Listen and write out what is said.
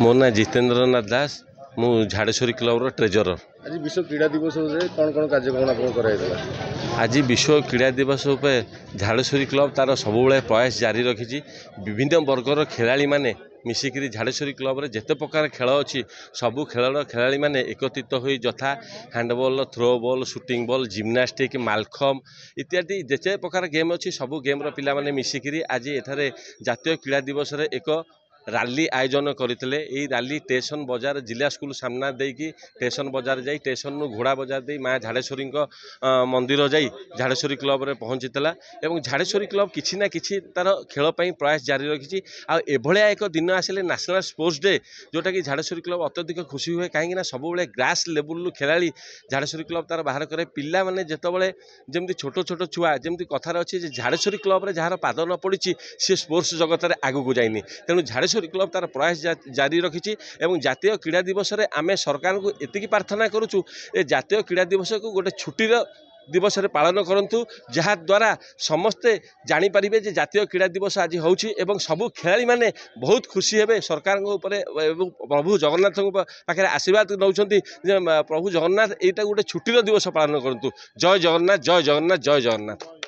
मो ना जितेन्द्रनाथ दास मु झाड़ेश्वरी क्लब ट्रेजरर। आज विश्व क्रीड़ा दिवस कौन कौन कार्यक्रम आज विश्व क्रीड़ा दिवस झाड़ेश्वरी क्लब तार सब प्रयास जारी रखी विभिन्न वर्गर खेलाड़ी माने मिसिकी झाड़ेश्वरी क्लब रे जेते प्रकार खेल अच्छी सबू खेल खेलाड़ी माने एकत्रित हो यथा handball throwball shooting ball gymnastic Mallakhamb इत्यादि जेते प्रकार गेम अच्छी सबू गेम पिला माने मिसिकी आज एठारे जातीय क्रीड़ा दिवस रे एक राली आयोजन करते। रैली स्टेशन बजार जिला स्कूल सामना देकी स्टेशन बजार जाई स्टेशन घोड़ा बजार दे माँ झाड़ेश्वरी मंदिर जाई झाड़ेश्वरी क्लब रे पहुँचीला और झाड़ेश्वरी क्लब किसी ना किसी तार खेल प्रयास जारी रखी आभलिया एक दिन आसिले नेशनल स्पोर्ट्स डे जोटा कि झाड़ेश्वरी क्लब अत्यधिक खुशी हुए कहीं सब ग्रास लेवल खेलाड़ी झाड़ेश्वरी क्लब तार बाहर करे पिला माने जेतबले जमती छोट छोट छुआ जमती कथार अच्छी झाड़ेश्वरी क्लब रे जार पाद न पड़ी सी स्पोर्ट्स जगत में आगू जाइनी तेणु झाड़ेश्वरी क्लब तार प्रयास जारी रखी जातीय क्रीड़ा दिवस रे आमे सरकार को एतिकी प्रार्थना करुचु ए जातीय क्रीड़ा दिवस को गोटे छुट्टीर दिवस रे पालन करंतु जहा द्वारा समस्ते जानी परिबे जे जातीय क्रीड़ा दिवस आज होउछि एवं सबु खेलाड़ी माने बहुत खुशी हेबे सरकार ऊपर प्रभु जगन्नाथ पाखे आशीर्वाद नौछंती प्रभु जगन्नाथ एटा गोटे छुट्टीर दिवस पालन करंतु। जय जगन्नाथ जय जगन्नाथ जय जगन्नाथ।